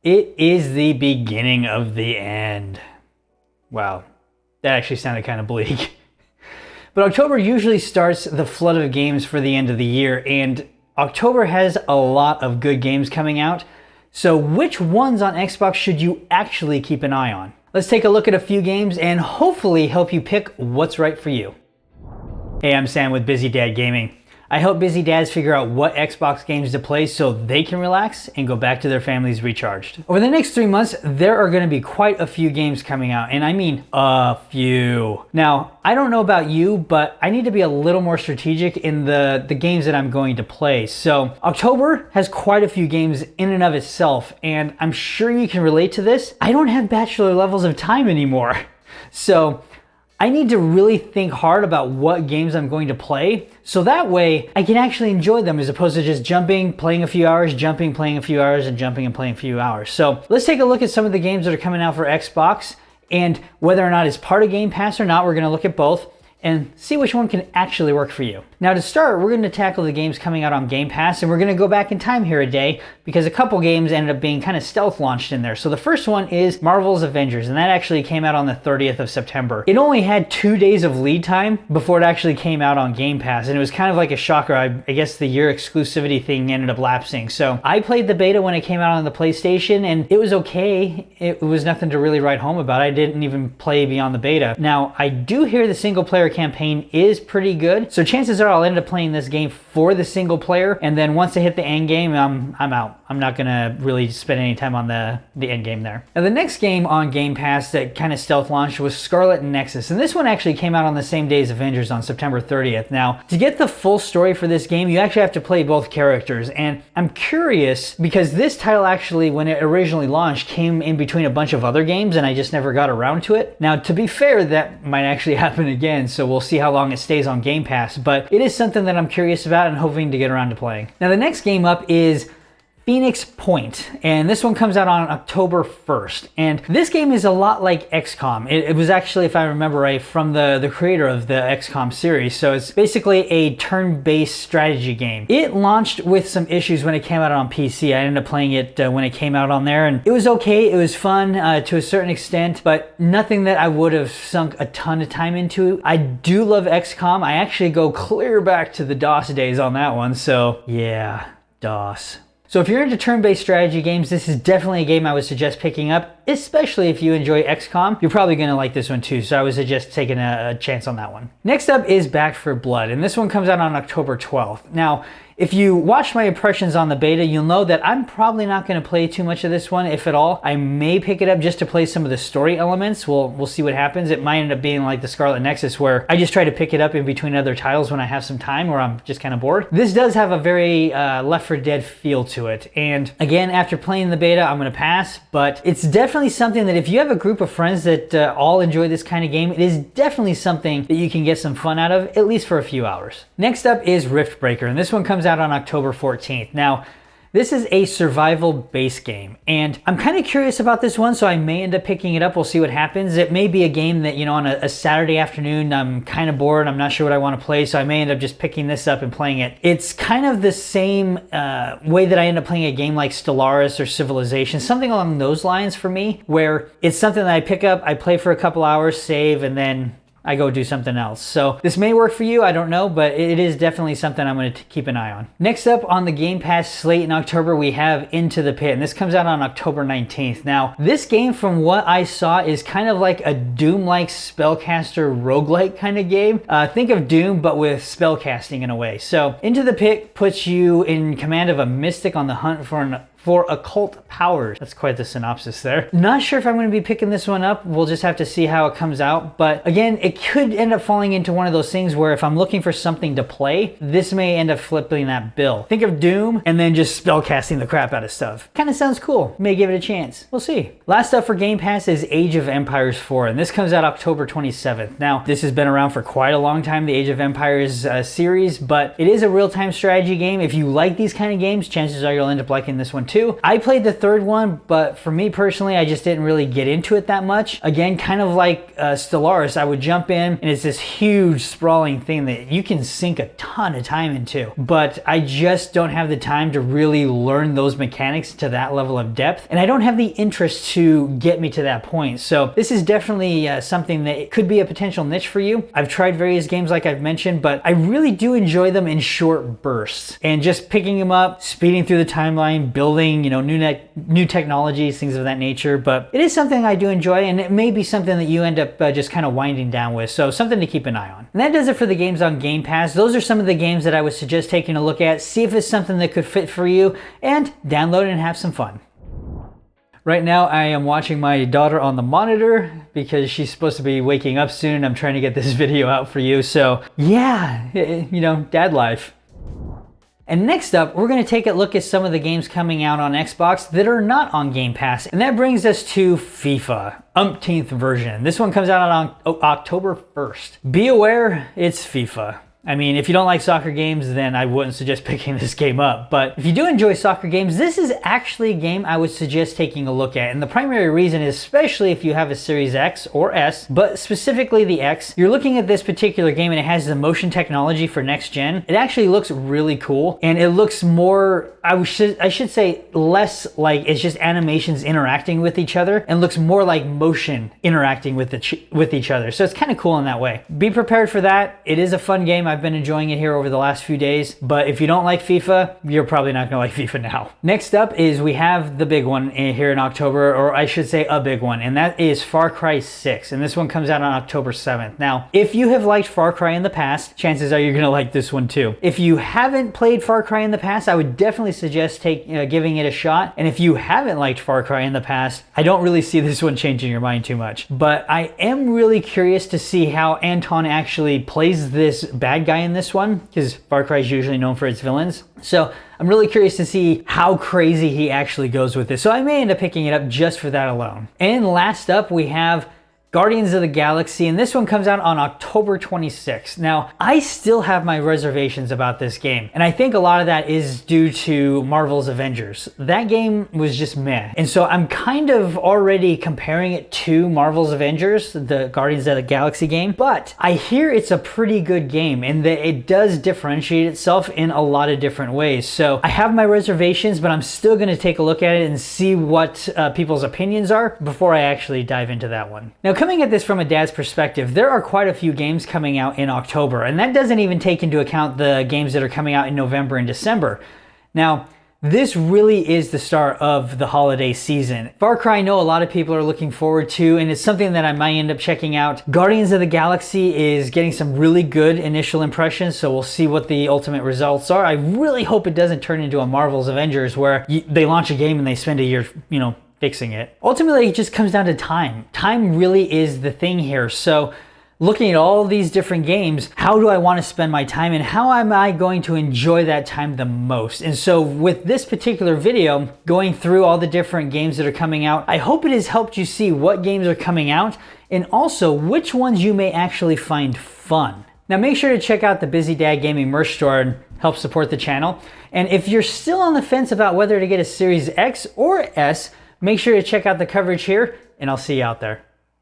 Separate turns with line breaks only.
It is the beginning of the end. Wow, that actually sounded kind of bleak. But October usually starts the flood of games for the end of the year, and October has a lot of good games coming out. So which ones on Xbox should you actually keep an eye on? Let's take a look at a few games and hopefully help you pick what's right for you. Hey, I'm Sam with Busy Dad Gaming. I help busy dads figure out what Xbox games to play so they can relax and go back to their families recharged. Over the next 3 months, there are going to be quite a few games coming out, and I mean a few. Now, I don't know about you, but I need to be a little more strategic in the games that I'm going to play. So October has quite a few games in and of itself, and I'm sure you can relate to this. I don't have bachelor levels of time anymore. So I need to really think hard about what games I'm going to play, so that way I can actually enjoy them as opposed to just jumping, playing a few hours, jumping, playing a few hours, and jumping and playing a few hours. So let's take a look at some of the games that are coming out for Xbox, and whether or not it's part of Game Pass or not, we're going to look at both and see which one can actually work for you. Now to start, we're going to tackle the games coming out on Game Pass, and we're going to go back in time here a day because a couple games ended up being kind of stealth launched in there. So the first one is Marvel's Avengers, and that actually came out on the 30th of September. It only had 2 days of lead time before it actually came out on Game Pass, and it was kind of like a shocker. I guess the year exclusivity thing ended up lapsing. So I played the beta when it came out on the PlayStation, and it was okay. It was nothing to really write home about. I didn't even play beyond the beta. Now, I do hear the single player campaign is pretty good, so chances are I'll end up playing this game for the single player, and then once I hit the end game, I'm out. I'm not gonna really spend any time on the end game there. Now the next game on Game Pass that kind of stealth launched was Scarlet Nexus, and this one actually came out on the same day as Avengers on September 30th. Now to get the full story for this game, you actually have to play both characters, and I'm curious because this title actually, when it originally launched, came in between a bunch of other games, and I just never got around to it. Now to be fair, that might actually happen again, so we'll see how long it stays on Game Pass, but it is something that I'm curious about and hoping to get around to playing. Now the next game up is Phoenix Point, and this one comes out on October 1st, and this game is a lot like XCOM. It was actually, if I remember right, from the creator of the XCOM series, so it's basically a turn-based strategy game. It launched with some issues when it came out on PC. I ended up playing it when it came out on there, and it was okay. It was fun to a certain extent, but nothing that I would have sunk a ton of time into. I do love XCOM. I actually go clear back to the DOS days on that one, so yeah, DOS. So if you're into turn-based strategy games, this is definitely a game I would suggest picking up, especially if you enjoy XCOM. You're probably going to like this one too, so I would suggest taking a chance on that one. Next up is Back 4 Blood, and this one comes out on October 12th. Now, if you watch my impressions on the beta, you'll know that I'm probably not going to play too much of this one, if at all. I may pick it up just to play some of the story elements. We'll see what happens. It might end up being like the Scarlet Nexus, where I just try to pick it up in between other titles when I have some time or I'm just kind of bored. This does have a very Left 4 Dead feel to it. And again, after playing the beta, I'm going to pass, but it's definitely something that if you have a group of friends that all enjoy this kind of game, it is definitely something that you can get some fun out of, at least for a few hours. Next up is Riftbreaker, and this one comes out on October 14th. Now, this is a survival base game, and I'm kind of curious about this one, so I may end up picking it up. We'll see what happens. It may be a game that, you know, on a Saturday afternoon, I'm kind of bored, I'm not sure what I want to play, so I may end up just picking this up and playing it. It's kind of the same way that I end up playing a game like Stellaris or Civilization, something along those lines for me, where it's something that I pick up, I play for a couple hours, save, and then I go do something else. So this may work for you, I don't know, but it is definitely something I'm going to keep an eye on. Next up on the Game Pass slate in October, we have Into the Pit, and this comes out on October 19th. Now, this game, from what I saw, is kind of like a Doom-like spellcaster roguelike kind of game. Think of Doom, but with spellcasting in a way. So Into the Pit puts you in command of a mystic on the hunt for occult powers. That's quite the synopsis there. Not sure if I'm going to be picking this one up. We'll just have to see how it comes out. But again, it could end up falling into one of those things where if I'm looking for something to play, this may end up flipping that bill. Think of Doom and then just spellcasting the crap out of stuff. Kind of sounds cool. May give it a chance. We'll see. Last up for Game Pass is Age of Empires 4, and this comes out October 27th. Now, this has been around for quite a long time, the Age of Empires series, but it is a real-time strategy game. If you like these kind of games, chances are you'll end up liking this one too. 2. I played the third one, but for me personally, I just didn't really get into it that much. Again, kind of like Stellaris, I would jump in and it's this huge sprawling thing that you can sink a ton of time into. But I just don't have the time to really learn those mechanics to that level of depth, and I don't have the interest to get me to that point. So this is definitely something that could be a potential niche for you. I've tried various games like I've mentioned, but I really do enjoy them in short bursts, and just picking them up, speeding through the timeline, building, you know, new technologies, things of that nature. But it is something I do enjoy, and it may be something that you end up just kind of winding down with. So something to keep an eye on. And that does it for the games on Game Pass. Those are some of the games that I would suggest taking a look at, see if it's something that could fit for you, and download it and have some fun. Right now I am watching my daughter on the monitor because she's supposed to be waking up soon. I'm trying to get this video out for you. So yeah, you know, dad life. And next up, we're going to take a look at some of the games coming out on Xbox that are not on Game Pass. And that brings us to FIFA, umpteenth version. This one comes out on October 1st. Be aware, it's FIFA. I mean, if you don't like soccer games, then I wouldn't suggest picking this game up. But if you do enjoy soccer games, this is actually a game I would suggest taking a look at. And the primary reason is, especially if you have a Series X or S, but specifically the X, you're looking at this particular game and it has the motion technology for next gen. It actually looks really cool, and it looks more, I should say less like it's just animations interacting with each other, and looks more like motion interacting with each other. So it's kind of cool in that way. Be prepared for that. It is a fun game. I've been enjoying it here over the last few days, but if you don't like FIFA, you're probably not gonna like FIFA now. Next up is we have the big one here in October, or I should say a big one, and that is Far Cry 6, and this one comes out on October 7th. Now, if you have liked Far Cry in the past, chances are you're gonna like this one too. If you haven't played Far Cry in the past, I would definitely suggest giving it a shot, and if you haven't liked Far Cry in the past, I don't really see this one changing your mind too much. But I am really curious to see how Anton actually plays this bad guy in this one, because Far Cry is usually known for its villains. So I'm really curious to see how crazy he actually goes with this. So I may end up picking it up just for that alone. And last up, we have Guardians of the Galaxy, and this one comes out on October 26th. Now, I still have my reservations about this game, and I think a lot of that is due to Marvel's Avengers. That game was just meh, and so I'm kind of already comparing it to Marvel's Avengers, the Guardians of the Galaxy game, but I hear it's a pretty good game, and that it does differentiate itself in a lot of different ways. So I have my reservations, but I'm still going to take a look at it and see what people's opinions are before I actually dive into that one. Now, coming at this from a dad's perspective, there are quite a few games coming out in October, and that doesn't even take into account the games that are coming out in November and December. Now, this really is the start of the holiday season. Far Cry, I know a lot of people are looking forward to, and it's something that I might end up checking out. Guardians of the Galaxy is getting some really good initial impressions, so we'll see what the ultimate results are. I really hope it doesn't turn into a Marvel's Avengers where they launch a game and they spend a year, you know, fixing it. Ultimately, it just comes down to time. Time really is the thing here. So looking at all these different games, how do I want to spend my time, and how am I going to enjoy that time the most? And so with this particular video, going through all the different games that are coming out, I hope it has helped you see what games are coming out, and also which ones you may actually find fun. Now make sure to check out the Busy Dad Gaming merch store and help support the channel. And if you're still on the fence about whether to get a Series X or S, make sure to check out the coverage here, and I'll see you out there.